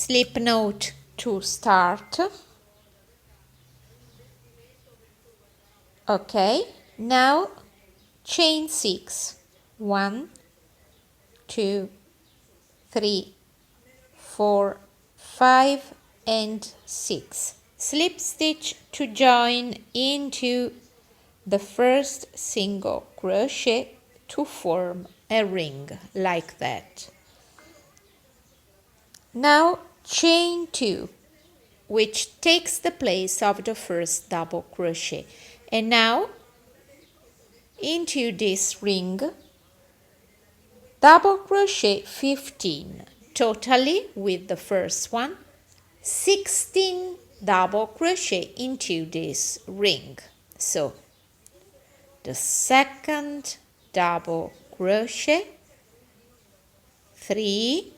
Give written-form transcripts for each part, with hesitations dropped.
slip knot to start. Okay, now chain 6. 1, 2, 3, 4, 5 and 6. Slip stitch to join into the first single crochet to form a ring like that. Now chain 2, which takes the place of the first double crochet, and now into this ring double crochet 15 totally with the first one, 16 double crochet into this ring. So the second double crochet, 3,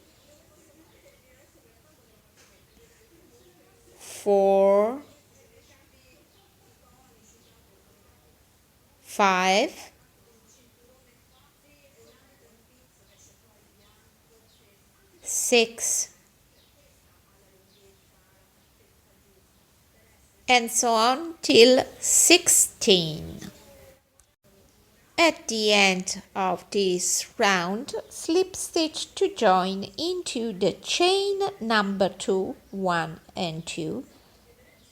4, 5, 6, and so on till 16. At the end of this round, slip stitch to join into the chain number 2, 1 and 2.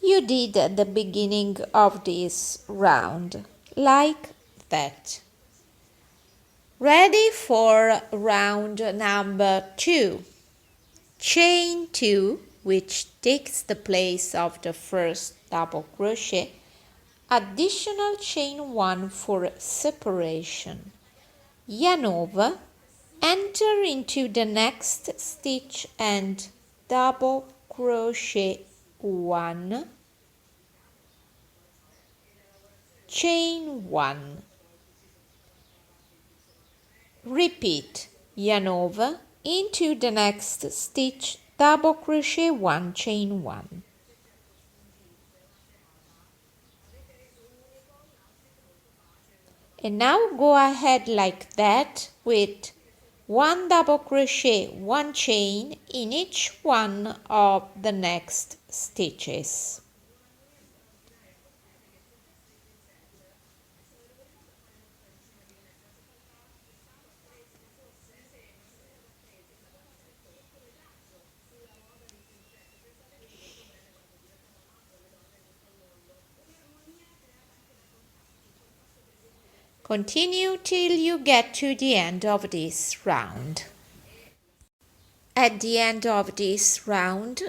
You did at the beginning of this round, like that. Ready for round number 2. Chain 2, which takes the place of the first double crochet, additional chain 1 for separation, yarn over, enter into the next stitch and double crochet 1, chain 1. Repeat, yarn over, into the next stitch, double crochet 1, chain 1. And now go ahead like that with 1 double crochet, 1 chain in each one of the next stitches. Continue till you get to the end of this round. At the end of this round,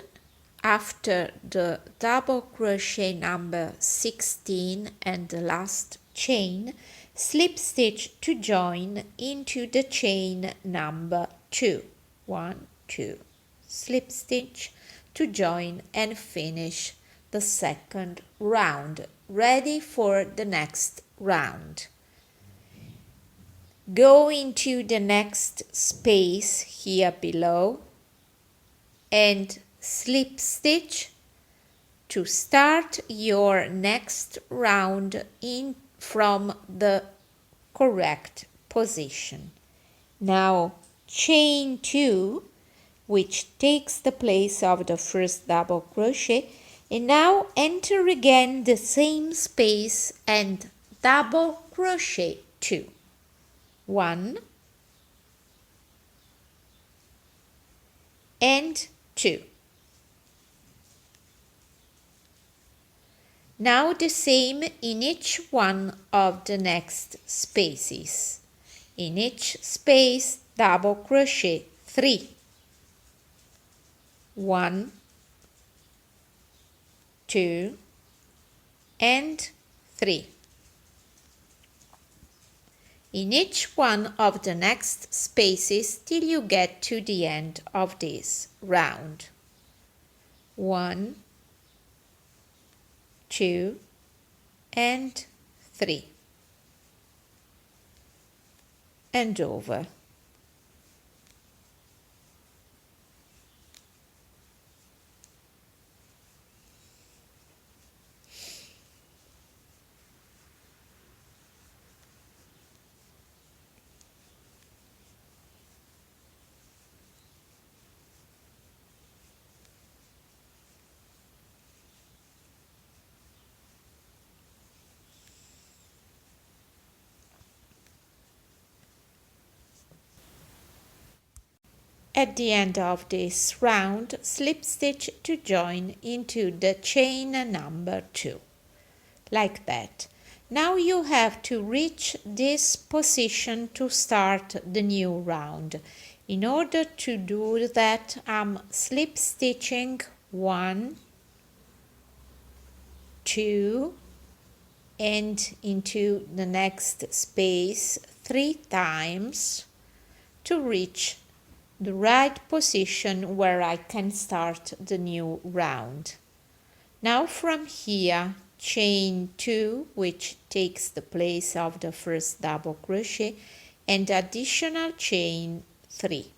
after the double crochet number 16 and the last chain, slip stitch to join into the chain number 2. 1, 2. Slip stitch to join and finish the second round, ready for the next round. Go into the next space here below and slip stitch to start your next round in from the correct position. Now chain 2, which takes the place of the first double crochet, and now enter again the same space and double crochet 2. 1 and 2. Now the same in each one of the next spaces. In each space, double crochet 3. 1, 2 and 3. In each one of the next spaces till you get to the end of this round. 1, 2 and 3. And over. At the end of this round, slip stitch to join into the chain number 2, like that. Now you have to reach this position to start the new round. In order to do that, I'm slip stitching 1, 2, and into the next space 3 times to reach the right position where I can start the new round. Now from here, chain 2, which takes the place of the first double crochet, and additional chain 3.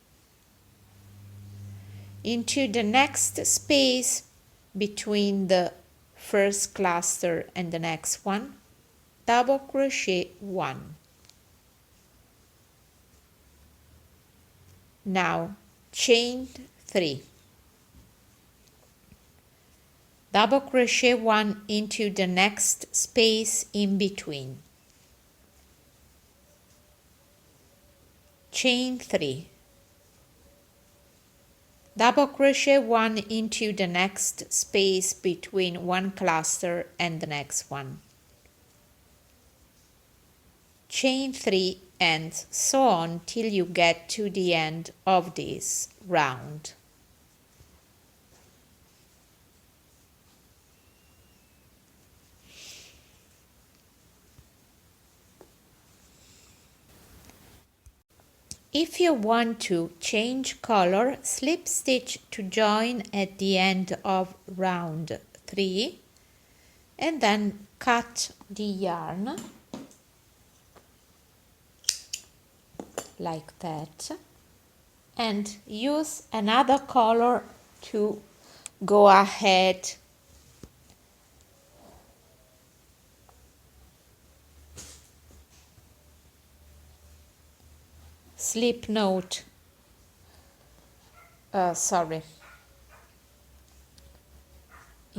Into the next space between the first cluster and the next one, double crochet 1. Now chain 3. Double crochet 1 into the next space in between. Chain 3. Double crochet 1 into the next space between one cluster and the next one. Chain 3 and so on till you get to the end of this round. If you want to change color, slip stitch to join at the end of round 3 and then cut the yarn like that and use another color to go ahead. Slip note, in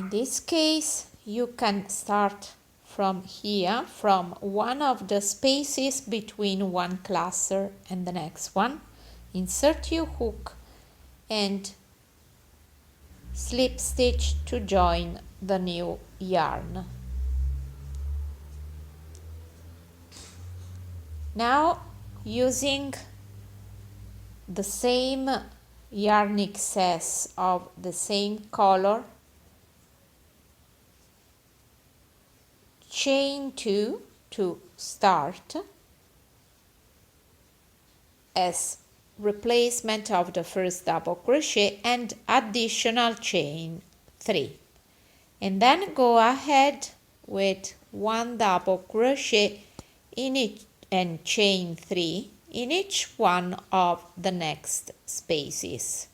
this case you can start from here, from one of the spaces between one cluster and the next one, insert your hook and slip stitch to join the new yarn. Now using the same yarn excess of the same color, chain 2 to start as replacement of the first double crochet and additional chain 3, and then go ahead with 1 double crochet in each and chain 3 in each one of the next spaces.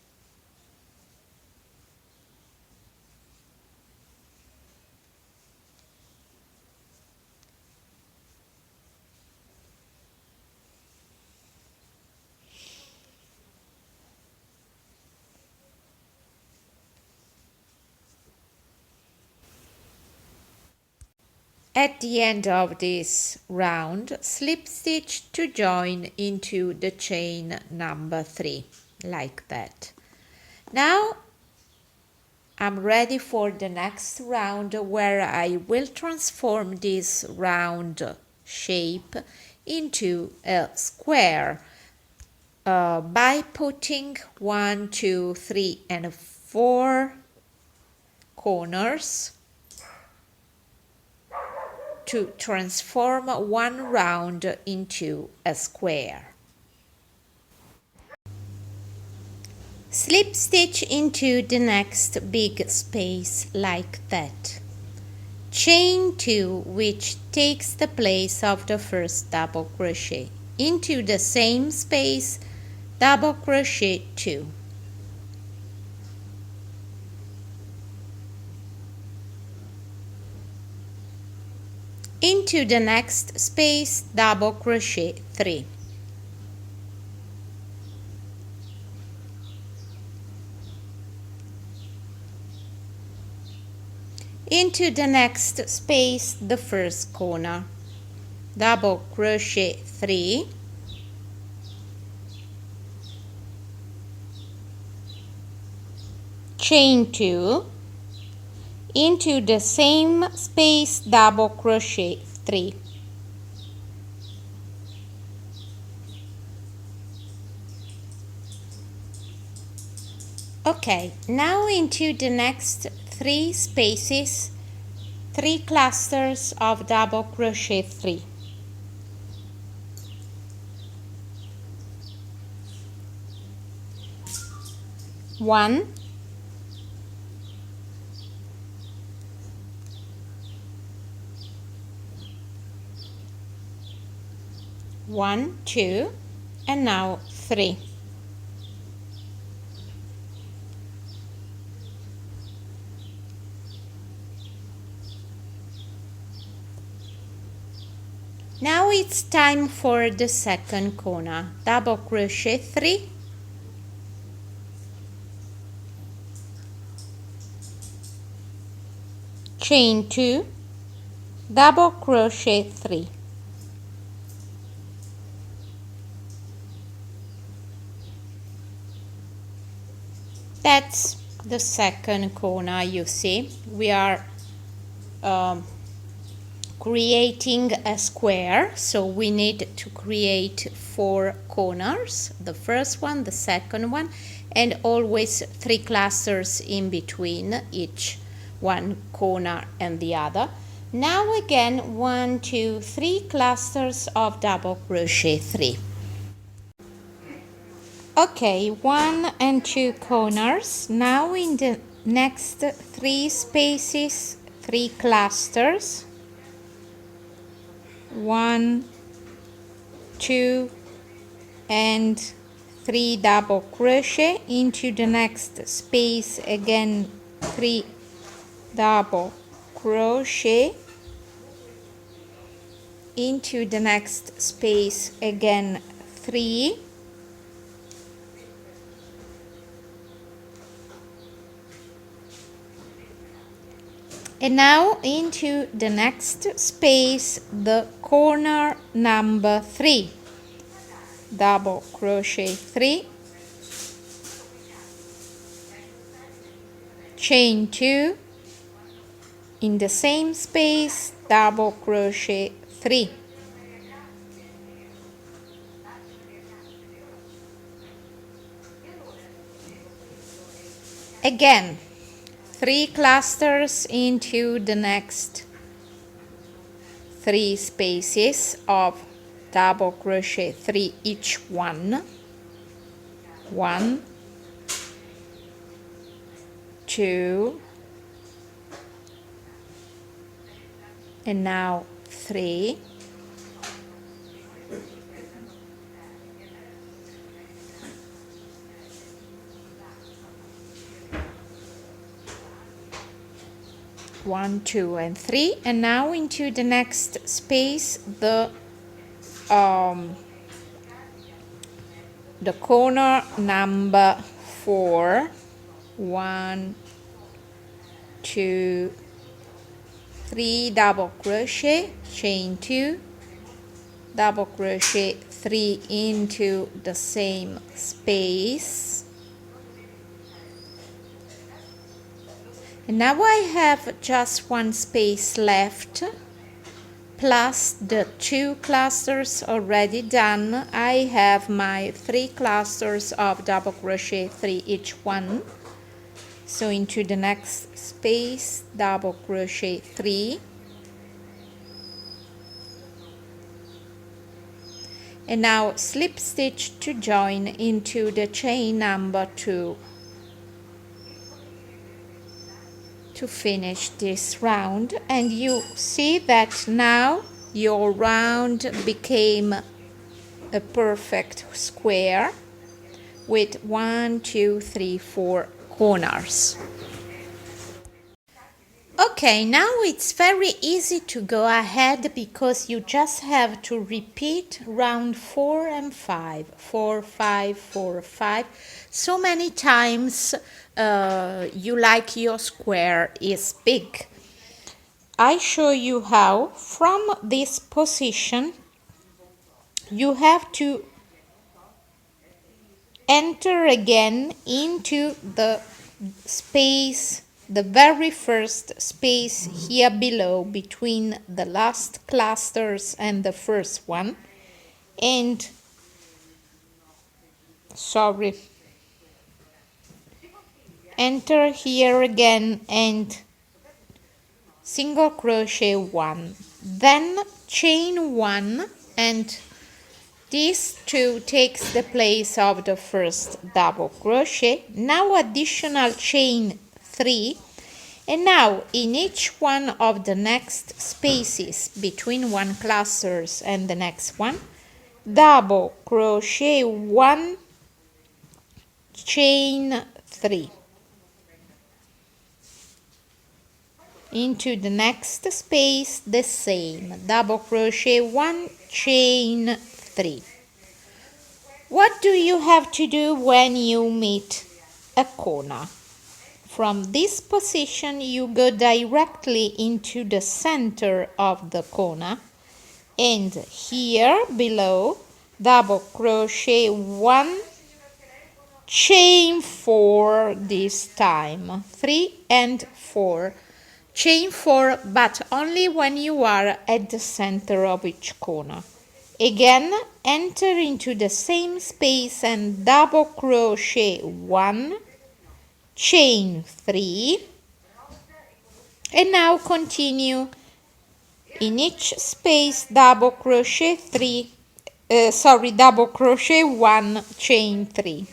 At the end of this round, slip stitch to join into the chain number 3, like that. Now I'm ready for the next round, where I will transform this round shape into a square by putting 1, 2, 3 and 4 corners to transform one round into a square. Slip stitch into the next big space like that. Chain 2, which takes the place of the first double crochet. Into the same space, double crochet 2. Into the next space, double crochet 3. Into the next space, the first corner, double crochet 3. chain 2, into the same space double crochet 3. Okay, now into the next 3 spaces, 3 clusters of double crochet 3. 1, 1, 2, and now 3. Now it's time for the second corner. Double crochet 3, chain 2, double crochet 3. That's the second corner. You see, we are creating a square, so we need to create 4 corners, the first one, the second one, and always 3 clusters in between each one corner and the other. Now again 1, 2, 3 clusters of double crochet 3. Okay, 1 and 2 corners. Now in the next 3 spaces, 3 clusters, 1, 2, and 3 double crochet. Into the next space again 3 double crochet. Into the next space again 3, and now into the next space, the corner number 3, double crochet 3, chain 2, in the same space double crochet 3. Again 3 clusters into the next 3 spaces of double crochet 3 each one. 1, 2, and now 3. One, 2, and 3, and now into the next space, the corner number 4. 1, 2, 3 double crochet, chain 2, double crochet 3 into the same space. And now I have just 1 space left, plus the 2 clusters already done. I have my 3 clusters of double crochet 3 each one. So into the next space, double crochet 3. And now slip stitch to join into the chain number 2. To finish this round, and you see that now your round became a perfect square with 1, 2, 3, 4 corners. Okay, now it's very easy to go ahead because you just have to repeat round 4 and 5, 4, 5, 4, 5 so many times you like your square is big. I show you how. From this position you have to enter again into the space, the very first space here below between the last clusters and the first one, and enter here again and single crochet 1, then chain 1, and this 2 takes the place of the first double crochet. Now additional chain 3, and now in each one of the next spaces between one clusters and the next one, double crochet 1, chain 3. Into the next space the same, double crochet 1, chain 3. What do you have to do when you meet a corner? From this position you go directly into the center of the corner, and here below double crochet 1, chain 4 this time, 3 and 4. Chain 4, but only when you are at the center of each corner. Again, enter into the same space and double crochet 1, chain 3, and now continue in each space double crochet 1, chain 3.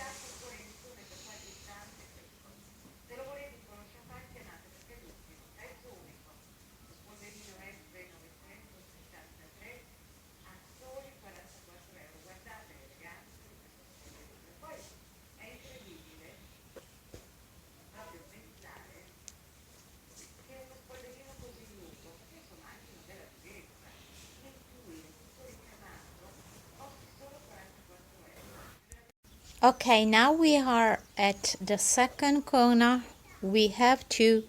Okay, now we are at the second corner. We have to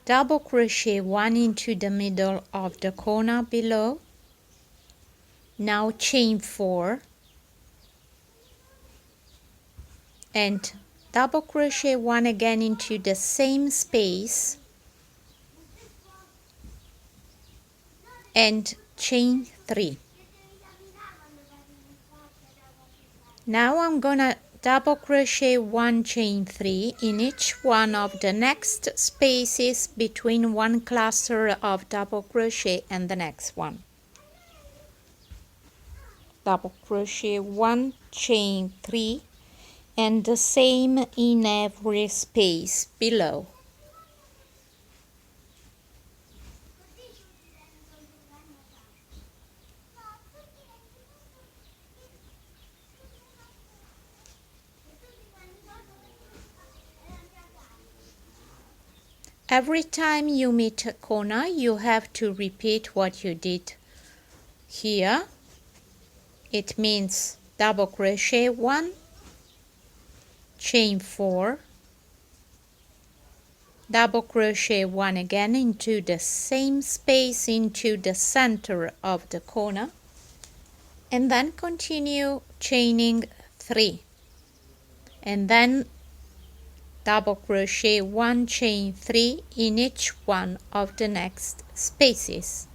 double crochet 1 into the middle of the corner below. Now chain 4 and double crochet 1 again into the same space and chain 3. Now I'm gonna double crochet 1, chain 3 in each one of the next spaces between one cluster of double crochet and the next one. Double crochet 1, chain 3, and the same in every space below. Every time you meet a corner, you have to repeat what you did here. It means double crochet 1, chain 4, double crochet 1 again into the same space into the center of the corner, and then continue chaining 3, and then double crochet 1, chain 3 in each one of the next spaces.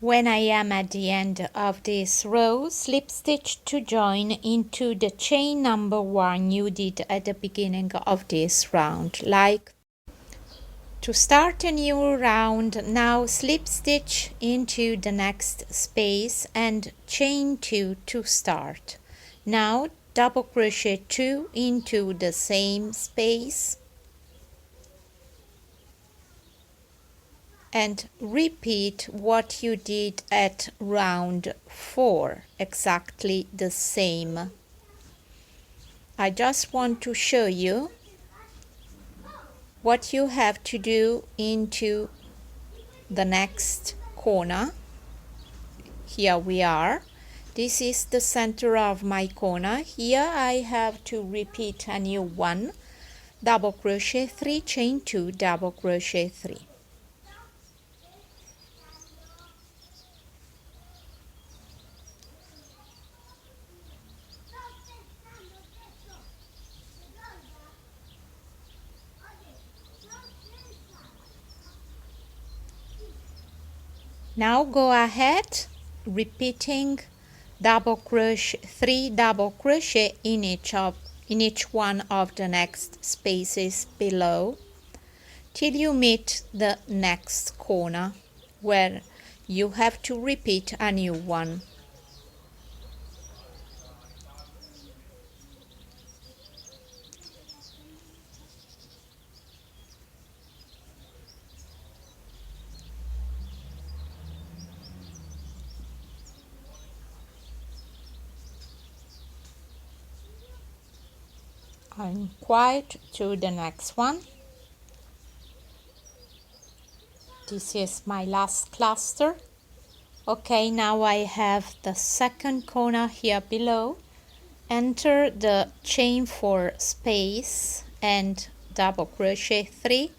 When I am at the end of this row, slip stitch to join into the chain number 1 you did at the beginning of this round. Like to start a new round, now slip stitch into the next space and chain 2 to start. Now double crochet 2 into the same space and repeat what you did at round 4, exactly the same. I just want to show you what you have to do into the next corner. Here we are. This is the center of my corner. Here I have to repeat a new one, double crochet 3, chain 2, double crochet 3. Now go ahead repeating double crochet 3 double crochet in each one of the next spaces below till you meet the next corner where you have to repeat a new one. I'm quite to the next one. This is my last cluster. Okay, now I have the second corner here below. Enter the chain 4 space and double crochet 3,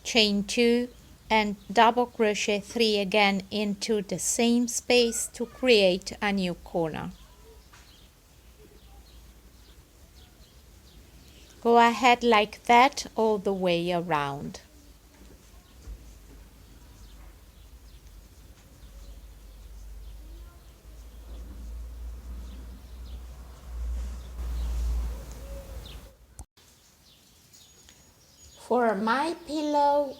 chain 2 and double crochet 3 again into the same space to create a new corner. Go ahead like that all the way around. For my pillow,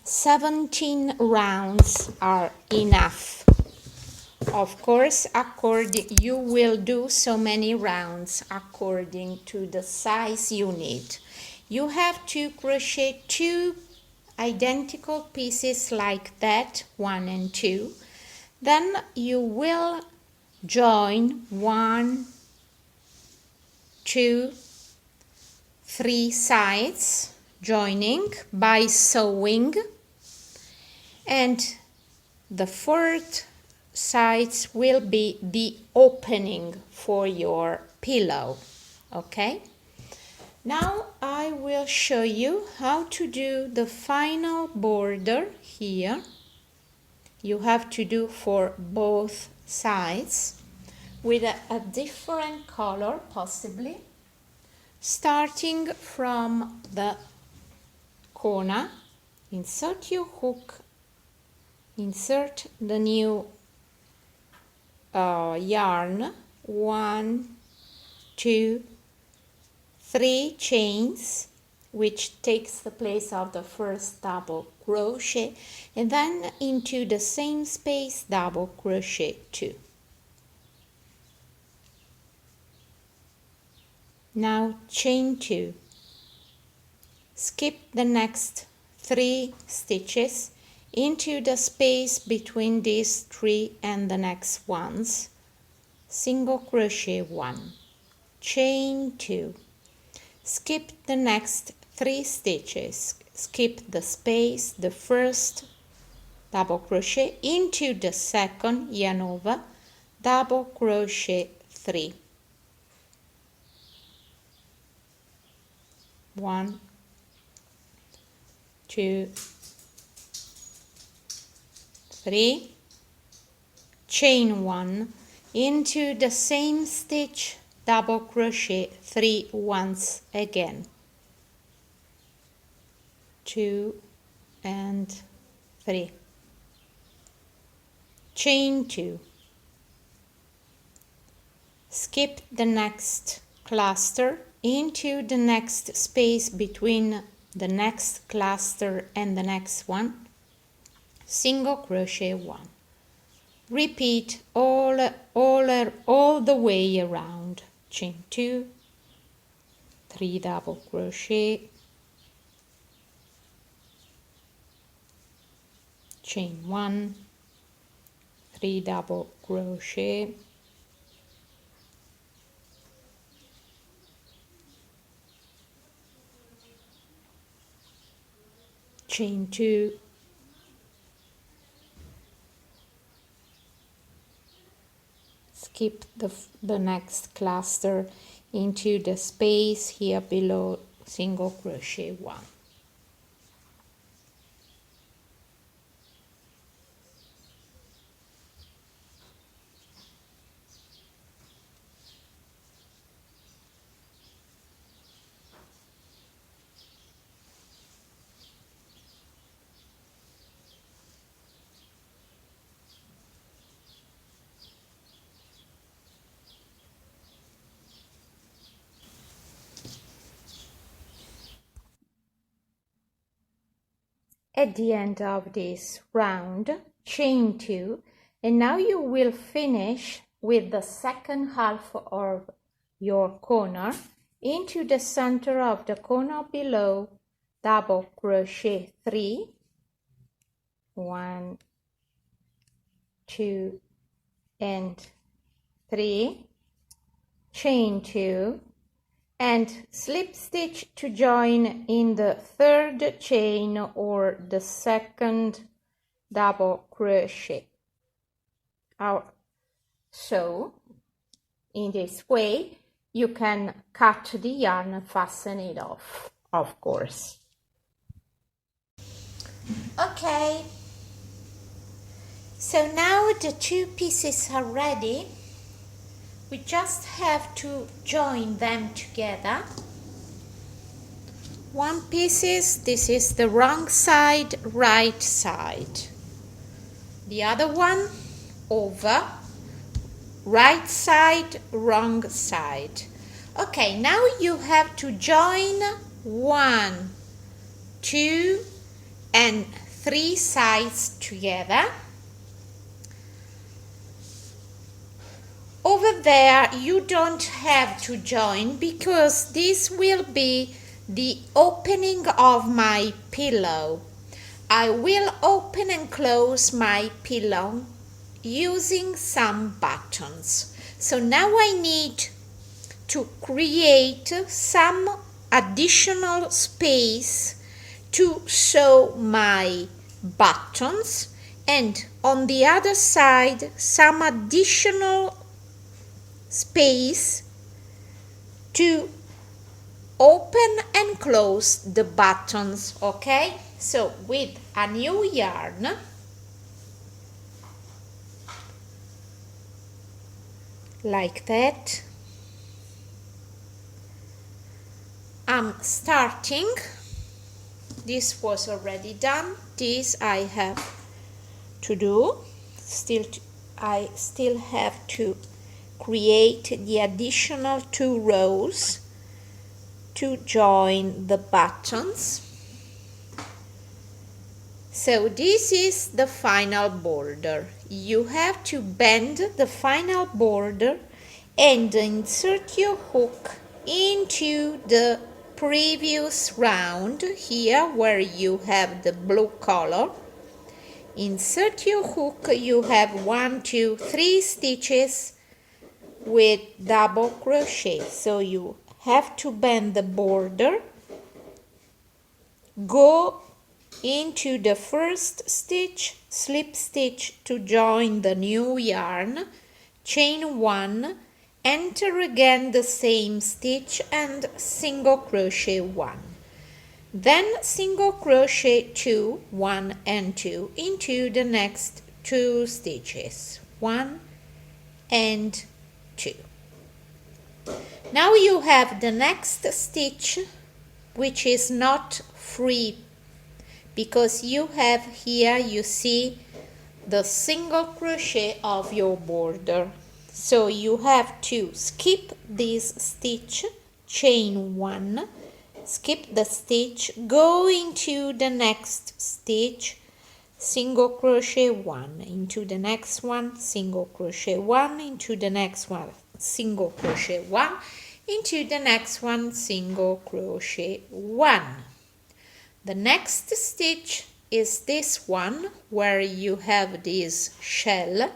17 rounds are enough. Of course, you will do so many rounds according to the size you need. You have to crochet 2 identical pieces like that, 1 and 2. Then you will join 1, 2, 3 sides, joining by sewing, and the fourth sides will be the opening for your pillow. Okay, now I will show you how to do the final border here. You have to do for both sides with a different color possibly, starting from the corner. Insert your hook, insert the new yarn, 1, 2, 3 chains, which takes the place of the first double crochet, and then into the same space double crochet 2. Now chain 2, skip the next 3 stitches into the space between these 3 and the next ones, single crochet 1, chain 2, skip the next 3 stitches, skip the space, the first double crochet into the second yarn over, double crochet 3, 1, 2, 3, chain 1, into the same stitch double crochet 3 once again, 2 and 3, chain 2, skip the next cluster into the next space between the next cluster and the next one, single crochet 1. Repeat all the way around, chain 2, 3 double crochet, chain 1, 3 double crochet, chain 2, skip the next cluster into the space here below single crochet 1. At the end of this round, chain 2, and now you will finish with the second half of your corner into the center of the corner below, double crochet 3, 1, 2, and 3, chain 2, and slip stitch to join in the third chain or the second double crochet. So in this way you can cut the yarn and fasten it off, of course. Okay, so now the 2 pieces are ready. We just have to join them together. One piece is, this is the wrong side, right side. The other one, over, right side, wrong side. Okay, now you have to join 1, 2, and 3 sides together. Over there you don't have to join because this will be the opening of my pillow. I will open and close my pillow using some buttons. So now I need to create some additional space to sew my buttons, and on the other side some additional space to open and close the buttons. Okay, so with a new yarn like that, I'm starting. This was already done. This I have to do. I still have to create the additional 2 rows to join the buttons. So this is the final border. You have to bend the final border and insert your hook into the previous round here where you have the blue color. Insert your hook, you have 1, 2, 3 stitches with double crochet. So you have to bend the border, go into the first stitch, slip stitch to join the new yarn, chain 1, enter again the same stitch and single crochet 1. Then single crochet 2, 1 and 2 into the next 2 stitches, 1 and 2. Now you have the next stitch, which is not free because you have here, you see the single crochet of your border. So you have to skip this stitch, chain 1, skip the stitch, go into the next stitch, single crochet 1, into the next one, single crochet 1, into the next one, single crochet 1, into the next one, single crochet 1. The next stitch is this one where you have this shell.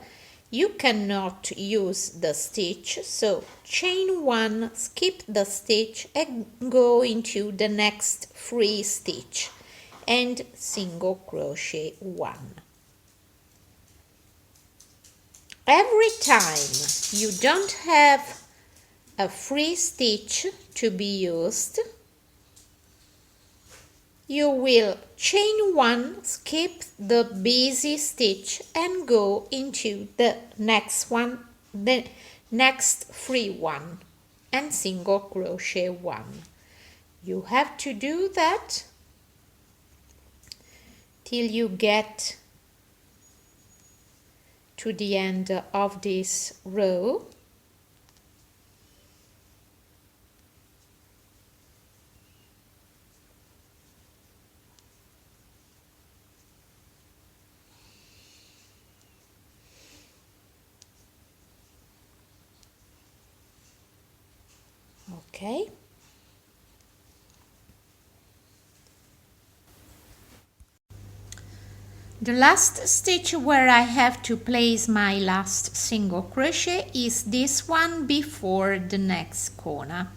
You cannot use the stitch, so chain 1, skip the stitch and go into the next free stitch and single crochet 1. Every time you don't have a free stitch to be used, you will chain 1, skip the busy stitch and go into the next one, the next free one, and single crochet 1. You have to do that till you get to the end of this row. Okay. The last stitch where I have to place my last single crochet is this one before the next corner.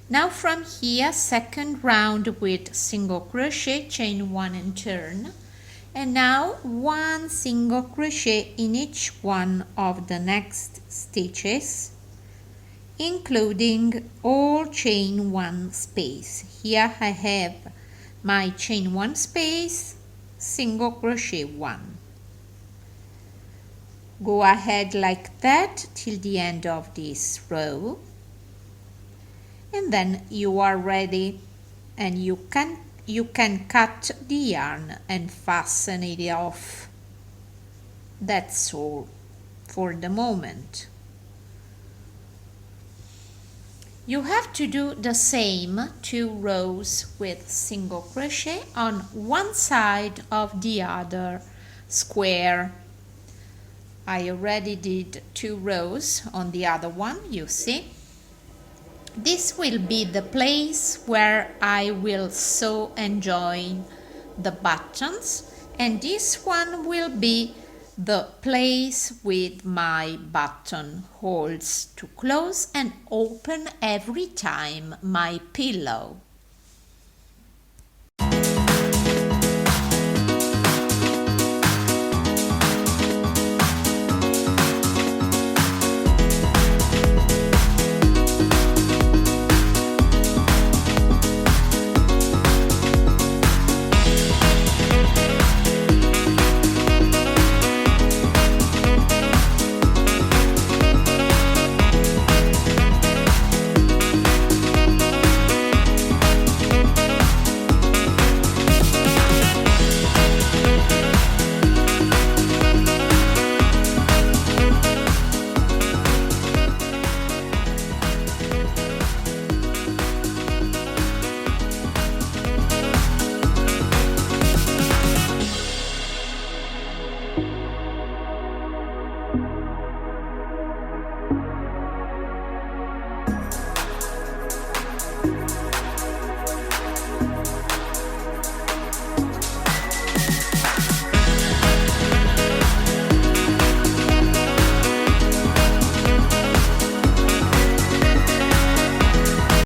Now from here, second round with single crochet, chain 1 and turn. And now 1 single crochet in each one of the next stitches, including all chain 1 space. Here I have my chain 1 space, single crochet 1. Go ahead like that till the end of this row, and then you are ready, and you can cut the yarn and fasten it off. That's all for the moment. You have to do the same 2 rows with single crochet on one side of the other square. I already did 2 rows on the other one, you see. This will be the place where I will sew and join the buttons, and this one will be the place with my button holes to close and open every time my pillow.